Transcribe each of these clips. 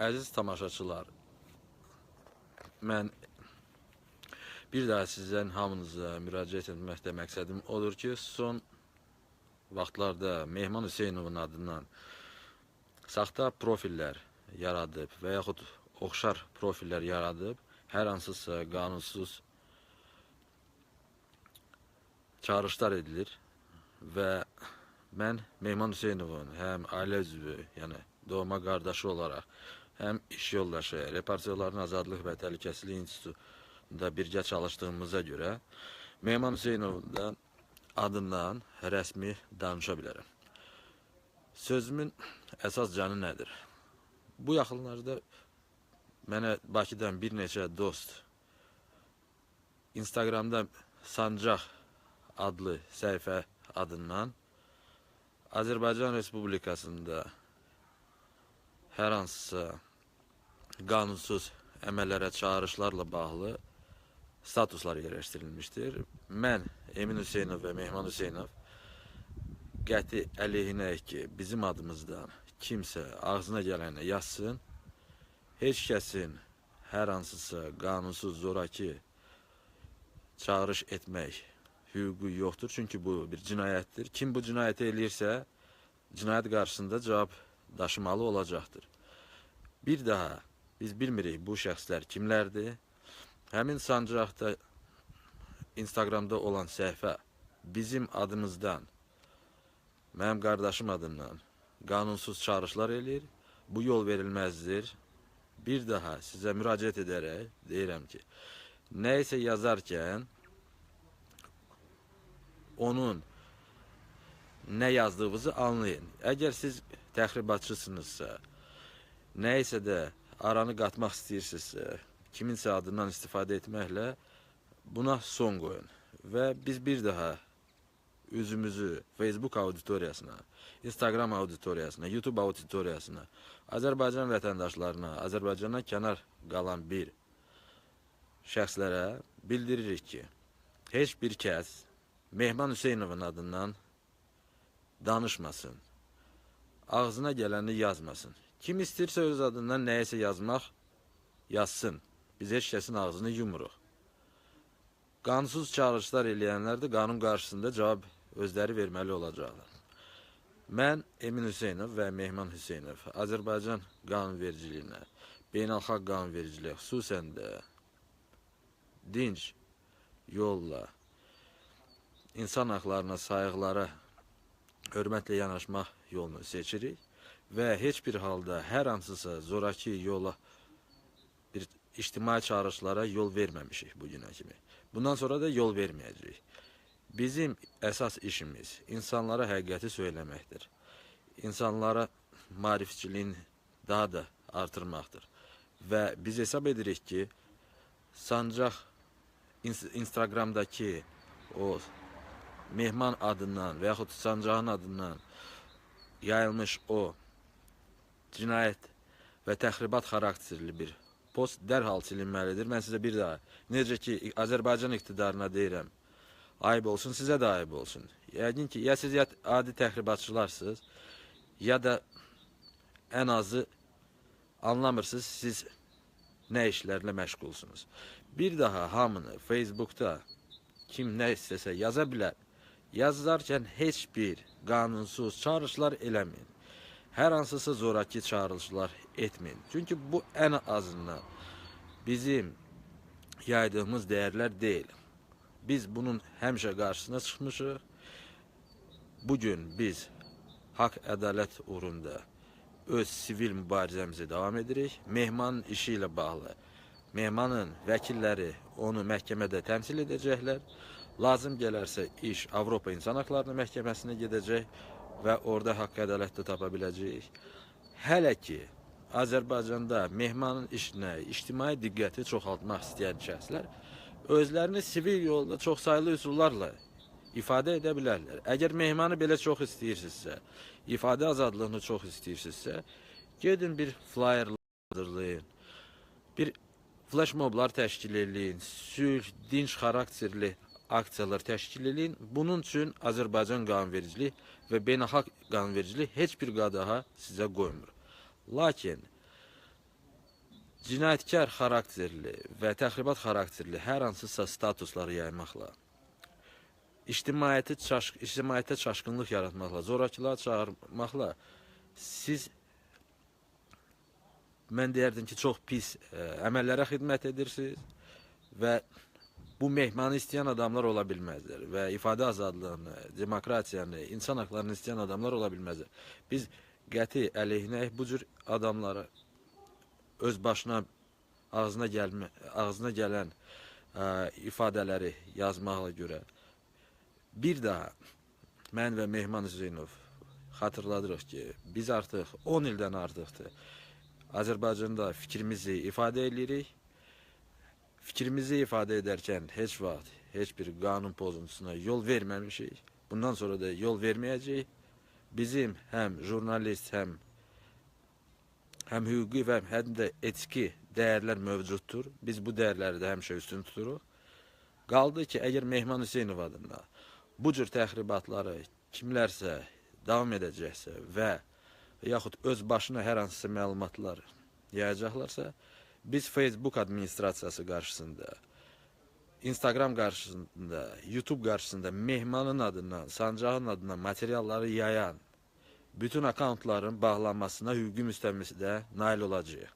Əziz tamaşaçılar, mən bir daha sizdən hamınıza müraciət etməkdə məqsədim odur ki, son vaxtlarda Mehman Hüseynovun adından saxta profillər yaradıb və yaxud oxşar profillər yaradıb, hər hansısa qanunsuz çağrışlar edilir və mən Mehman Hüseynovun həm ailə üzvü, yəni doğma qardaşı olaraq, həm iş yoldaşı, Reportyorların Azadlıq və Təhlükəsizlik İnstitutunda birgə çalışdığımıza görə Mehman Hüseynovun adından rəsmi danışa bilərəm. Sözümün əsas canı nədir? Bu yaxınlarda mənə Bakıdan bir neçə dost Instagramda Sancaq adlı səhifə adından Azərbaycan Respublikasında hər hansısa qanunsuz əməllərə çağırışlarla bağlı statuslar yerləşdirilmişdir. Mən Emin Hüseynov və Mehman Hüseynov qəti əleyhinəyik ki, bizim adımızdan kimsə ağzına gələni yazsın, heç kəsin hər hansısa qanunsuz zoraki çağırış etmək hüququ yoxdur. Çünki bu bir cinayətdir. Kim bu cinayəti eləyirsə, cinayət qarşısında cavab daşımalı olacaqdır. Bir daha biz bilmirik bu şəxslər kimlərdir. Həmin Sancaqda Instagramda olan səhifə bizim adımızdan, mənim qardaşım adından qanunsuz çağrışlar eləyir. Bu yol verilməzdir. Bir daha sizə müraciət edərək deyirəm ki, nə isə yazarkən onun nə yazdığınızı anlayın. Əgər siz təxribatçısınızsa, nə isə də aranı qatmaq istəyirsinizsə, kiminsə adından istifadə etməklə buna son qoyun. Və biz bir daha üzümüzü Facebook auditoriyasına, Instagram auditoriyasına, YouTube auditoriyasına, Azərbaycan vətəndaşlarına, Azərbaycandan kənar qalan bir şəxslərə bildiririk ki, heç bir kəs Mehman Hüseynovun adından danışmasın, ağzına gələni yazmasın. Kim istəyirsə öz adından nəyəsə yazmaq, yazsın. Biz heç kəsin ağzını yumuruq. Qanunsuz çağrışlar eləyənlər də qanun qarşısında cavab özləri verməli olacaqlar. Mən Emin Hüseynov və Mehman Hüseynov Azərbaycan qanunvericiliyinə, beynəlxalq qanunvericiliyə, xüsusən də dinc yolla insan haqlarına, sayıqlara hörmətlə yanaşmaq yolunu seçirik və heç bir halda hər hansısa zoraki yola, bir ictimai çağrışlara yol verməmişik bugünə kimi. Bundan sonra da yol verməyəcəyik. Bizim əsas işimiz insanlara həqiqəti söyləməkdir. İnsanlara maarifçiliyin daha da artırmaqdır. Və biz hesab edirik ki, Sancaq Instagramdakı o Mehman adından və yaxud Sancağın adından yayılmış o cinayət və təxribat xarakterli bir post dərhal silinməlidir. Mən sizə bir daha, necə ki Azərbaycan iqtidarına deyirəm, ayıb olsun, sizə də ayıb olsun. Yəqin ki, ya siz adi təxribatçılarsınız, ya da ən azı anlamırsınız, siz nə işlərlə məşğulsunuz. Bir daha hamını Facebookda kim nə istəsə yaza bilər. Yazarkən heç bir qanunsuz çağrışlar eləməyin. Hər hansısa zoraki çağrışlar etməyin. Çünki bu ən azından bizim yaydığımız dəyərlər deyil. Biz bunun həmişə qarşısına çıxmışıq. Bugün biz haqq ədalət uğrunda öz sivil mübarizəmizi davam edirik. Mehmanın işi ilə bağlı Mehmanın vəkilləri onu məhkəmədə təmsil edəcəklər. Lazım gələrsə iş Avropa İnsan Haqlarının Məhkəməsinə gedəcək və orada haqq ədalətdə tapa biləcəyik. Hələ ki, Azərbaycanda Mehmanın işinə, ictimai diqqəti çoxaltmaq istəyən şəxslər özlərini sivil yolda çox saylı üsullarla ifadə edə bilərlər. Əgər Mehmanı belə çox istəyirsinizsə, ifadə azadlığını çox istəyirsinizsə, gedin bir flyer hazırlayın, bir flash moblar təşkil edin, sülh, dinc xarakterli aksiyalar təşkil edin. Bunun üçün Azərbaycan qanunvericiliyi və beynəlxalq qanunvericiliyi heç bir qadağa sizə qoymur. Lakin cinayətkar xarakterli və təxribat xarakterli hər hansısa statusları yaymaqla, ictimaiyyətə çaşqınlıq yaratmaqla, zorakılığa çağırmaqla siz, mən deyərdim ki, çox pis əməllərə xidmət edirsiniz və bu mehmanı istəyən adamlar ola bilməzlər və ifadə azadlığını, demokratiyanı, insan haqlarını istəyən adamlar ola bilməzlər. Biz qəti əleyhinəyik bu cür adamları öz başına ağzına gələn ifadələri yazmaqla görə. Bir daha mən və Mehman Hüseynov xatırladırıq ki, biz artıq 10 ildən artıqdır Azərbaycanda fikrimizi ifadə edirik. Fikrimizi ifadə edərkən heç vaxt heç bir qanun pozuntusuna yol verməmişik. Bundan sonra da yol verməyəcəyik. Bizim həm jurnalist, həm hüquqi və həm də etiki dəyərlər mövcuddur. Biz bu dəyərləri də həmişə üstün tuturuq. Qaldı ki, əgər Mehman Hüseynov adına bu cür təxribatları kimlərsə davam edəcəksə və yaxud öz başına hər hansısa məlumatlar yayacaqlarsa, biz Facebook administrasiyası qarşısında, Instagram qarşısında, YouTube qarşısında Mehmanın adından, Sancağın adından materialları yayan bütün akauntların bağlanmasına hüquqi müstəmləkədə nail olacağıq.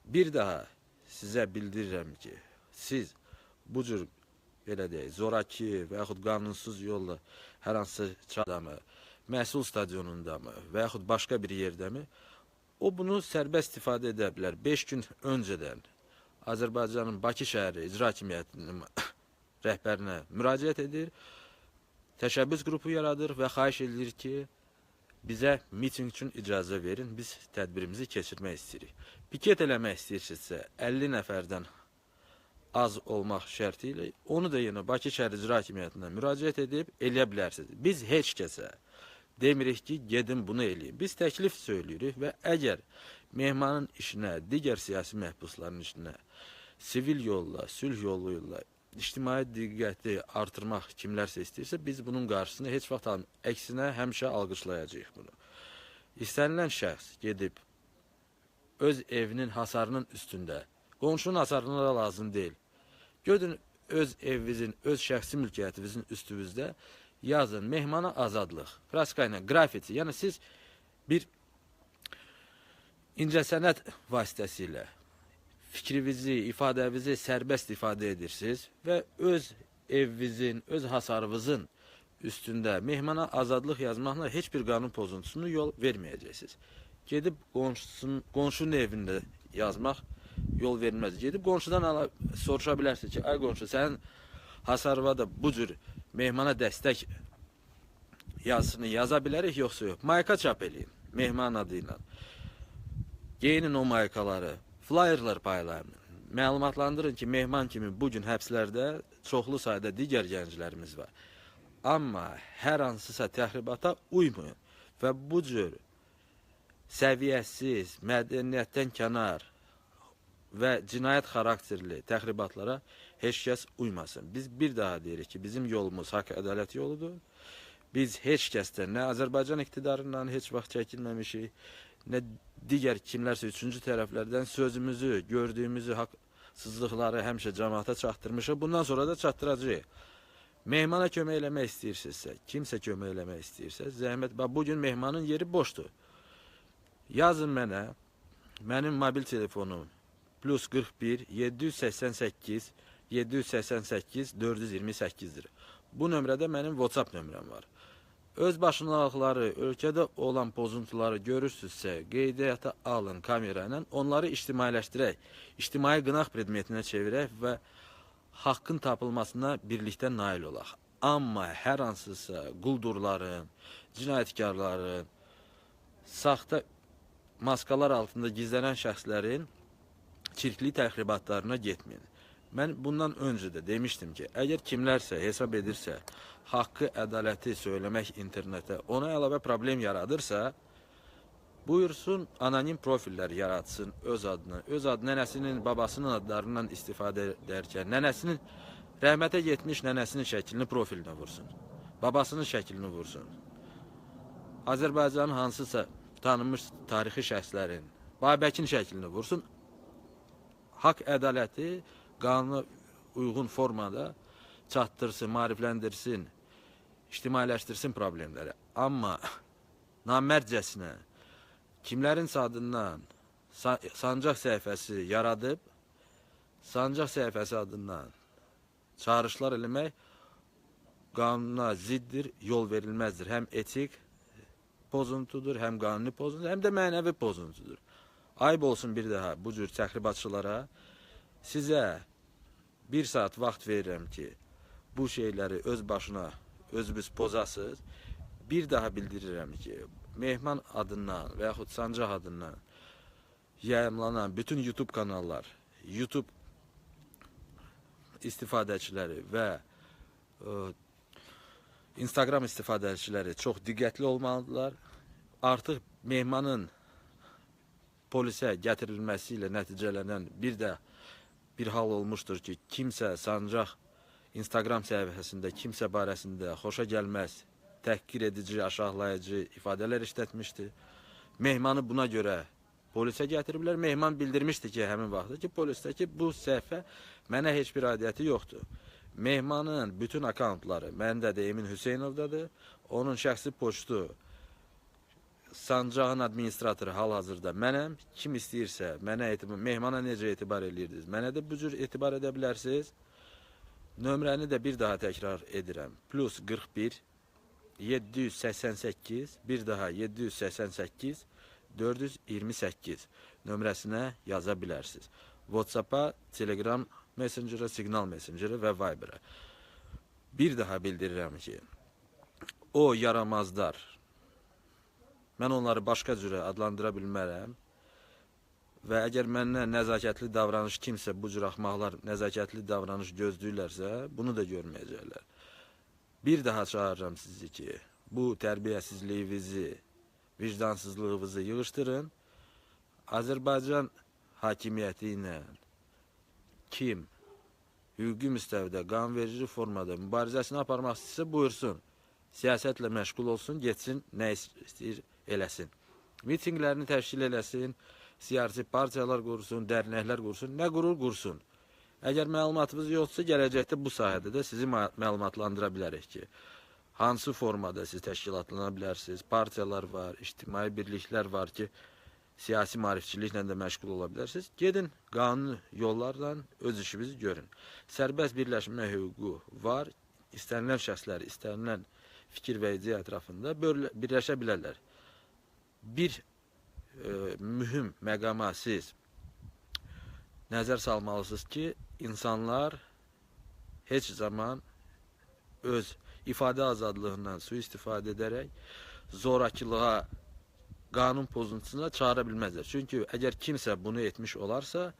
Bir daha sizə bildirirəm ki, siz bu cür belə deyək, zoraki və yaxud qanunsuz yolla hər hansısa adamı məhsul stadionunda mı və yaxud başqa bir yerdə mi, o bunu sərbəst istifadə edə bilər. 5 gün öncədən Azərbaycanın Bakı şəhəri icra hakimiyyətinin rəhbərinə müraciət edir, təşəbbüs qrupu yaradır və xahiş edilir ki, bizə miting üçün icazə verin, biz tədbirimizi keçirmək istəyirik. Piket eləmək istəyirsinizsə 50 nəfərdən az olmaq şərti ilə onu da yenə Bakı şəhəri icra hakimiyyətinə müraciət edib eləyə bilərsiniz. Biz heç kəsə demirik ki, gedin bunu eləyin. Biz təklif söyləyirik və əgər Mehmanın işinə, digər siyasi məhbusların işinə sivil yolla, sülh yolu ilə ictimai diqqəti artırmaq kimlərsə istəyirsə, biz bunun qarşısını heç vaxt əksinə həmişə alqışlayacağıq bunu. İstənilən şəxs gedib öz evinin hasarının üstündə, qonşunun hasarına da lazım deyil. Gödün öz evinizin, öz şəxsi mülkiyyətinizin üstünüzdə yazın Mehmana azadlıq, praska ilə qrafiti. Yəni siz bir incəsənət vasitəsilə fikrinizi, ifadənizi sərbəst ifadə edirsiniz və öz evinizin, öz hasarınızın üstündə Mehmana azadlıq yazmaqla heç bir qanun pozuntusunu yol verməyəcəksiniz. Gedib qonşunun evində yazmaq yol verilməz. Gedib qonşudan soruşa bilərsiniz ki, ay qonşu, sənin hasarıva da bu cür Mehmana dəstək yazısını yaza bilərik, yoxsa yox. Mayka çap eləyin, Mehman adı ilə. Geyinin o maykaları, flyerlar paylayın. Məlumatlandırın ki, Mehman kimi bugün həbslərdə çoxlu sayda digər gənclərimiz var. Amma hər hansısa təxribata uymayın və bu cür səviyyəsiz, mədəniyyətdən kənar və cinayət xarakterli təxribatlara heç kəs uymasın. Biz bir daha deyirik ki, bizim yolumuz haqq ədalət yoludur. Biz heç kəsdən, nə Azərbaycan iqtidarından heç vaxt çəkilməmişik, nə digər kimlərsə üçüncü tərəflərdən sözümüzü, gördüyümüzü, haqsızlıqları həmişə cəmaata çatdırmışıq. Bundan sonra da çatdıracağıq. Mehmana kömək eləmək istəyirsinizsə, kimsə kömək eləmək istəyirsə, zəhmət, bugün Mehmanın yeri boşdur. Yazın mənə, mənim mobil telefonum +41 788 788 428-dir. Bu nömrədə mənim WhatsApp nömrəm var. Öz başınalıqları, ölkədə olan pozuntuları görürsünüzsə, qeydiyyata alın kamera ilə, onları ictimailəşdirək, ictimai qınaq predmetinə çevirək və haqqın tapılmasına birlikdə nail olaq. Amma hər hansısa quldurların, cinayətkarların, saxta maskalar altında gizlənən şəxslərin çirkli təxribatlarına getməyin. Mən bundan öncə də demişdim ki, əgər kimlərsə hesab edirsə, haqqı, ədaləti söyləmək internetə ona əlavə problem yaradırsa, buyursun anonim profillər yaratsın öz adını, nənəsinin, babasının adlarından istifadə edərkən, nənəsinin, rəhmətə getmiş nənəsinin şəklini profilinə vursun, babasının şəklini vursun. Azərbaycanın hansısa tanınmış tarixi şəxslərin, Babəkin şəklini vursun, haqq ədaləti qanuna uyğun formada çatdırsın, maarifləndirsin, ictimailəşdirsin problemləri. Amma namərcəsinə kimlərin adından sancaq səhifəsi yaradıb, sancaq səhifəsi adından çağrışlar eləmək qanuna ziddir, yol verilməzdir. Həm etik pozuntudur, həm qanuni pozuntudur, həm də mənəvi pozuntudur. Ayıb olsun bir daha bu cür təxribatçılara. Sizə bir saat vaxt verirəm ki, bu şeyləri öz başına özünüz pozasınız. Bir daha bildirirəm ki, Mehman adından və yaxud Sancaq adından yayımlanan bütün YouTube kanallar, YouTube istifadəçiləri və Instagram istifadəçiləri çox diqqətli olmalıdırlar. Artıq Mehmanın polisə gətirilməsi ilə nəticələnən bir hal olmuşdur ki, kimsə Sancaq Instagram səhifəsində kimsə barəsində xoşa gəlməz, təhqir edici, aşağılayıcı ifadələr işlətmişdi. Mehmanı buna görə polisə gətiriblər. Mehman bildirmişdi ki, həmin vaxtda ki, polisdə ki, bu səhifə mənə heç bir aidiyyəti yoxdur. Mehmanın bütün akantları məndə də Emin Hüseynovdadır. Onun şəxsi poçtu Sancağın administratoru hal-hazırda mənəm. Kim istəyirsə Mehmana necə etibar edirdiniz? Mənə də bu cür etibar edə bilərsiniz. Nömrəni də bir daha təkrar edirəm. Plus 41 788 bir daha 788 428 nömrəsinə yaza bilərsiniz. WhatsApp-a, Telegram Messenger'a, Signal Messenger'a və Viber'a. Bir daha bildirirəm ki, o yaramazlar, mən onları başqa cürə adlandıra bilmərəm və əgər məndən nəzakətli davranış kimsə, bu cür axmaqlar nəzakətli davranış gözləyirlərsə, bunu da görməyəcəklər. Bir daha çağırıram sizi ki, bu tərbiyəsizliyinizi, vicdansızlığınızı yığışdırın. Azərbaycan hakimiyyəti ilə kim hüquqi müstəvidə, qanunverici formada mübarizəsini aparmaq istəyirsə buyursun. Siyasətlə məşğul olsun, getsin, nə istəyir eləsin. Mitinglərini təşkil eləsin, siyasi partiyalar qursun, dərnəklər qursun, nə qurur qursun. Əgər məlumatınız yoxdursa, gələcəkdə bu sahədə də sizi məlumatlandıra bilərik ki, hansı formada siz təşkilatlana bilərsiniz, partiyalar var, ictimai birliklər var ki, siyasi maarifçiliklə də məşğul ola bilərsiniz. Gedin, qanuni yollarla öz işinizi görün. Sərbəst birləşmə hüququ var, istənilən şəxslər, istənilən fikir və ideya ətrafında birləşə bilərlər. Bir mühüm məqama siz nəzər salmalısınız ki, insanlar heç zaman öz ifadə azadlığından sui-istifadə edərək zorakılığa, qanun pozuntusuna çağıra bilməzlər. Çünki əgər kimsə bunu etmiş olarsa,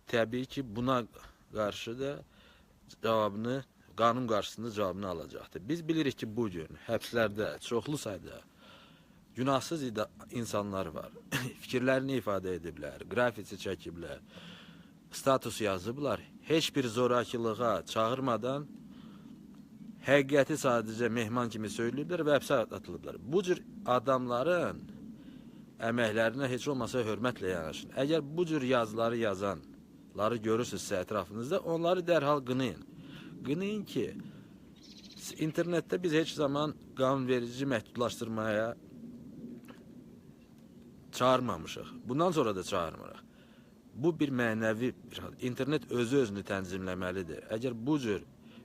təbii ki, buna qarşı da cavabını, qanun qarşısında cavabını alacaqdır. Biz bilirik ki, bugün həbslərdə çoxlu sayda günahsız insanlar var. Fikirlərini ifadə ediblər, qrafiti çəkiblər, status yazıblar. Heç bir zorakılığa çağırmadan həqiqəti sadəcə Mehman kimi söyləyiblər və həbsə atılıblar. Bu cür adamların əməklərinə heç olmasa hörmətlə yanaşın. Əgər bu cür yazıları yazanları görürsünüzsə ətrafınızda, onları dərhal qınayın. Qınayın ki, internetdə biz heç zaman qanunverici məhdudlaşdırmaya çağırmamışıq. Bundan sonra da çağırmırıq. Bu bir mənəvi bir hal. İnternet özü-özünü tənzimləməlidir. Əgər bu cür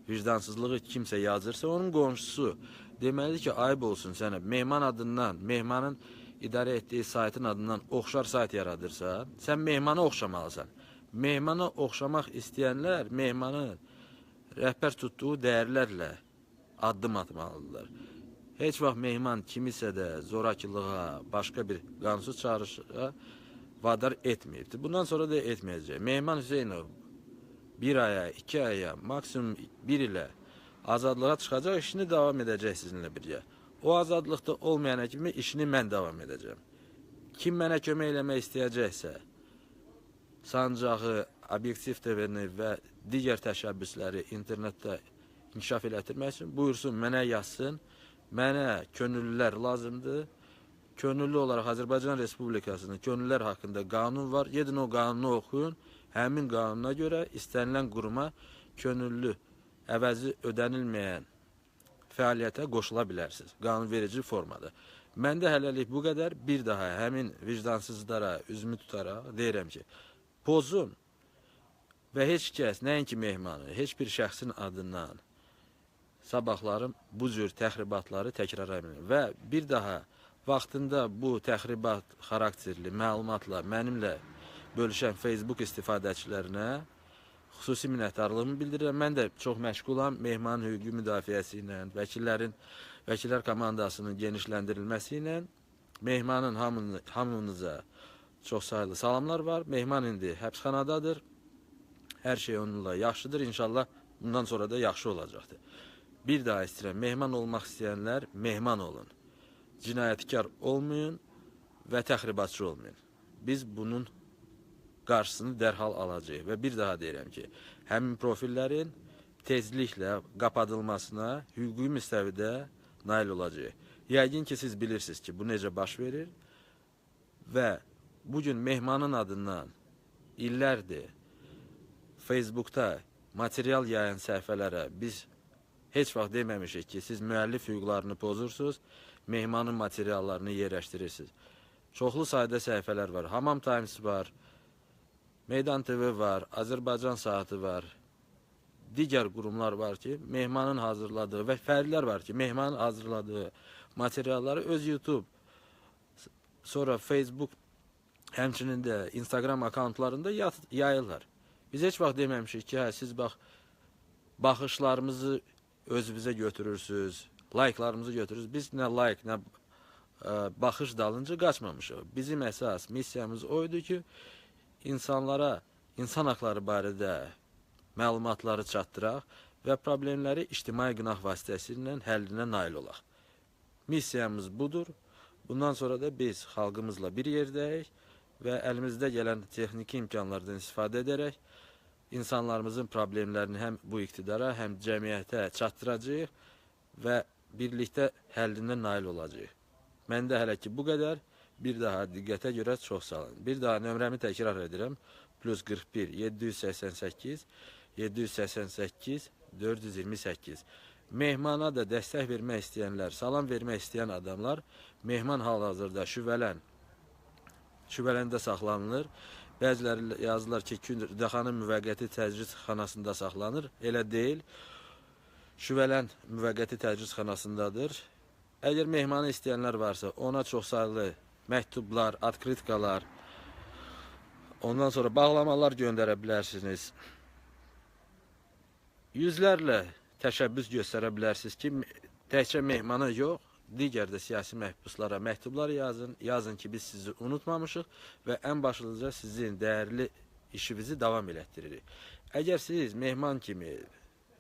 vicdansızlığı kimsə yazırsa, onun qonşusu deməlidir ki, ayıb olsun sənə. Mehman adından, Mehmanın idarə etdiyi saytın adından oxşar sayt yaradırsa, sən Mehmana oxşamalısan. Mehmana oxşamaq istəyənlər Mehmanın rəhbər tutduğu dəyərlərlə addım atmalıdırlar. Heç vaxt Mehman kimisə də zorakılığa, başqa bir qanunsuz çağrışığa vadar etməyibdir. Bundan sonra da etməyəcək. Mehman Hüseynov bir aya, 2 aya, maksimum 1 ilə azadlığa çıxacaq, işini davam edəcək sizinlə birgə. O azadlıqda olmayana kimi işini mən davam edəcəm. Kim mənə kömək eləmək istəyəcəksə, Sancağı, Obyektiv TV-ni və digər təşəbbüsləri internetdə inkişaf elətdirmək üçün buyursun, mənə yazsın. Mənə könüllülər lazımdır. Könüllü olaraq Azərbaycan Respublikasının könüllülər haqqında qanun var. Gedin o qanunu oxuyun. həmin qanuna görə istənilən quruma könüllü, əvəzi ödənilməyən fəaliyyətə qoşula bilərsiniz. Qanunverici formada. Məndə hələlik bu qədər. Bir daha həmin vicdansızlara üzümü tutaraq deyirəm ki, pozun və heç kəs, nəinki mehmanı, heç bir şəxsin adından sabahlarım bu cür təxribatları təkrar etmir. Və bir daha vaxtında bu təxribat xarakterli məlumatla mənimlə bölüşən Facebook istifadəçilərinə xüsusi minnətdarlığımı bildirirəm. Mən də çox məşğulam mehman hüquqi müdafiəsi ilə, vəkillər komandasının genişləndirilməsi ilə. Mehmanın hamınıza çox sayılı salamlar var. Mehman indi həbsxanadadır. Hər şey onunla yaxşıdır. İnşallah bundan sonra da yaxşı olacaqdır. Bir daha istəyirəm, mehman olmaq istəyənlər mehman olun. Cinayətkar olmayın və təxribatçı olmayın. Biz bunun qarşısını dərhal alacağıq və bir daha deyirəm ki, həmin profillərin tezliklə qapadılmasına hüquqi müstəvidə nail olacaq. Yəqin ki, siz bilirsiniz ki, bu necə baş verir və bugün mehmanın adından illərdir Facebookda material yayan səhifələrə biz heç vaxt deməmişik ki, siz müəllif hüquqlarını pozursunuz, mehmanın materiallarını yerləşdirirsiniz. Çoxlu sayda səhifələr var. Hamam Times var, Meydan TV var, Azərbaycan Saatı var, digər qurumlar var ki, mehmanın hazırladığı və fərdlər var ki, mehmanın hazırladığı materialları öz YouTube, sonra Facebook, həmçinin də Instagram akkauntlarında yayırlar. Biz heç vaxt deməmişik ki, siz baxışlarımızı özünüzə götürürsünüz, like'larımızı götürürsünüz. Biz nə like, nə baxış dalınca qaçmamışıq. Bizim əsas missiyamız oydu ki, insanlara insan haqları barədə məlumatları çatdıraq və problemləri ictimai qınaq vasitəsilə həllinə nail olaq. Missiyamız budur. Bundan sonra da biz xalqımızla bir yerdəyik və əlimizdə gələn texniki imkanlardan istifadə edərək insanlarımızın problemlərini həm bu iqtidara, həm cəmiyyətə çatdıracağıq və birlikdə həllinə nail olacağıq. Məndə hələ ki bu qədər. Bir daha diqqətə görə çox sağ olun. Bir daha nömrəmi təkrar edirəm. +41 788 788 428. Mehmana da dəstək vermək istəyənlər, salam vermək istəyən adamlar mehman hal-hazırda şübhələndə saxlanılır. Bəziləri yazdılar ki, Kürdəxanın müvəqqəti təcrid xanasında saxlanır. Elə deyil. Şübhələn müvəqqəti təcrid xanasındadır. Əgər mehmanı istəyənlər varsa, ona çox sayılı məktublar, atkritkalar, ondan sonra bağlamalar göndərə bilərsiniz. Yüzlərlə təşəbbüs göstərə bilərsiniz ki, təkcə mehmana yox, digər də siyasi məhbuslara məktublar yazın. Yazın ki, biz sizi unutmamışıq və ən başlıca sizin dəyərli işinizi davam elətdiririk. Əgər siz mehman kimi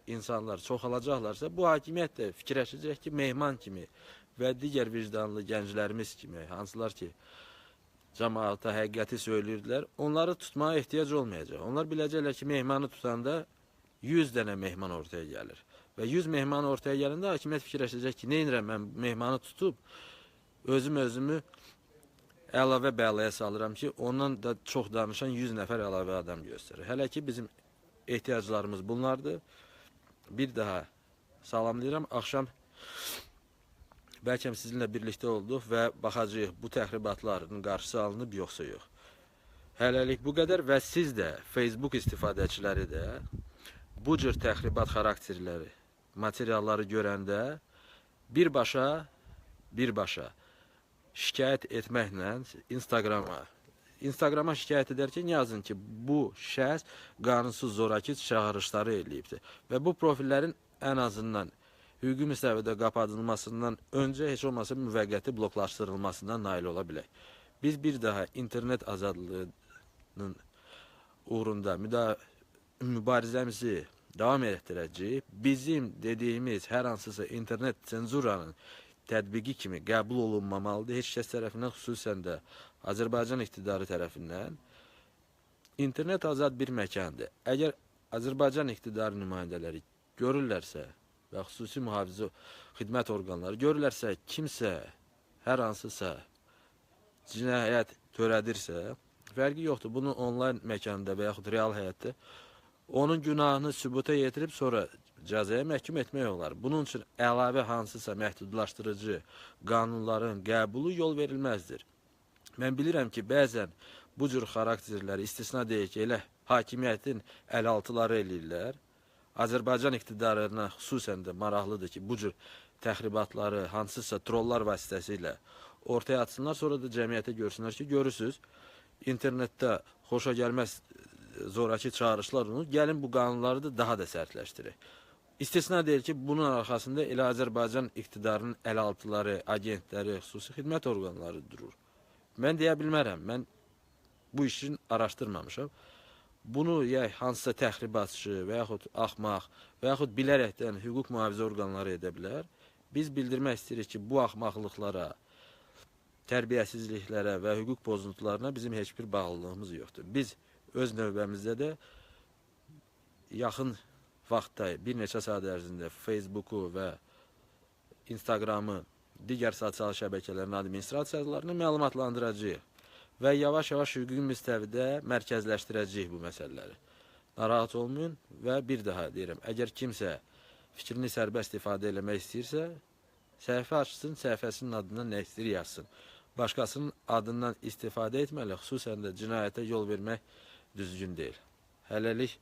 insanlar çoxalacaqlarsa, bu hakimiyyət də fikirləşəcək ki, mehman kimi və digər vicdanlı gənclərimiz kimi, hansılar ki, cəmaata həqiqəti söyləyirdilər, onları tutmağa ehtiyac olmayacaq. Onlar biləcəklər ki, mehmanı tutanda 100 dənə mehman ortaya gəlir. Və 100 mehman ortaya gələndə hakimiyyət fikirləşəcək ki, neynirəm mən mehmanı tutub, özümü əlavə bəlaya salıram ki, ondan da çox danışan 100 nəfər əlavə adam göstərir. Hələ ki, bizim ehtiyaclarımız bunlardır. Bir daha salamlayıram. Axşam bəlkə sizinlə birlikdə olduq və baxacağıq bu təxribatların qarşısı alınıb yoxsa yox. Hələlik bu qədər və siz də, Facebook istifadəçiləri də bu cür təxribat xarakterləri, materialları görəndə birbaşa şikayət etməklə Instagrama şikayət edərkən yazın ki, bu şəxs qanunsuz zorakı çağırışları eləyibdir. Və bu profillərin ən azından hüquqi müstəvidə qapadılmasından öncə heç olmasa müvəqqəti bloklaşdırılmasından nail ola bilək. Biz bir daha internet azadlığının uğrunda mübarizəmizi davam etdirəcəyik. Bizim dediyimiz hər hansısa internet senzuranın tətbiqi kimi qəbul olunmamalıdır. Heç kəs tərəfindən, xüsusən də Azərbaycan iqtidarı tərəfindən. İnternet azad bir məkandır. Əgər Azərbaycan iqtidarı nümayəndələri görürlərsə və xüsusi mühafizə xidmət orqanları görürlərsə, kimsə hər hansısa cinayət törədirsə Fərqi yoxdur. Bunu onlayn məkanda və yaxud real həyatda onun günahını sübuta yetirib sonra cəzaya məhkum etmək olar. Bunun üçün əlavə hansısa məhdudlaşdırıcı qanunların qəbulu yol verilməzdir. Mən bilirəm ki, bəzən bu cür xarakterləri istisna deyək ki, elə hakimiyyətin əlaltıları eləyirlər. Azərbaycan iqtidarına xüsusən də maraqlıdır ki, bu cür təxribatları hansısa trollar vasitəsilə ortaya atsınlar, sonra da cəmiyyətə görsünlər ki, görürsünüz, internetdə xoşa gəlməz zoraki çağrışlar olunur, gəlin bu qanunları da daha da sərtləşdirir. İstisna deyir ki, bunun arxasında elə Azərbaycan iqtidarının əlaltıları, agentləri, xüsusi xidmət orqanları durur. Mən deyə bilmərəm, mən bu işin araşdırmamışam. Bunu ya hansısa təxribatçı və yaxud axmaq və yaxud bilərəkdən hüquq mühafizə orqanları edə bilər. Biz bildirmək istəyirik ki, bu axmaqlıqlara, tərbiyəsizliklərə və hüquq pozuntularına bizim heç bir bağlılığımız yoxdur. Biz öz növbəmizdə də yaxın vaxtda bir neçə saat ərzində Facebooku və Instagramı, digər sosial şəbəkələrin administrasiyalarını məlumatlandıracağıq və yavaş-yavaş hüquqi müstəvidə mərkəzləşdirəcəyik bu məsələləri. Narahat olmayın və bir daha deyirəm, əgər kimsə fikrini sərbəst ifadə eləmək istəyirsə, səhifə açsın, səhifəsinin adından nə istəyir yazsın. Başqasının adından istifadə etməli, xüsusən də cinayətə yol vermək düzgün deyil. Hələlik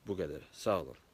bu qədər. Sağ olun.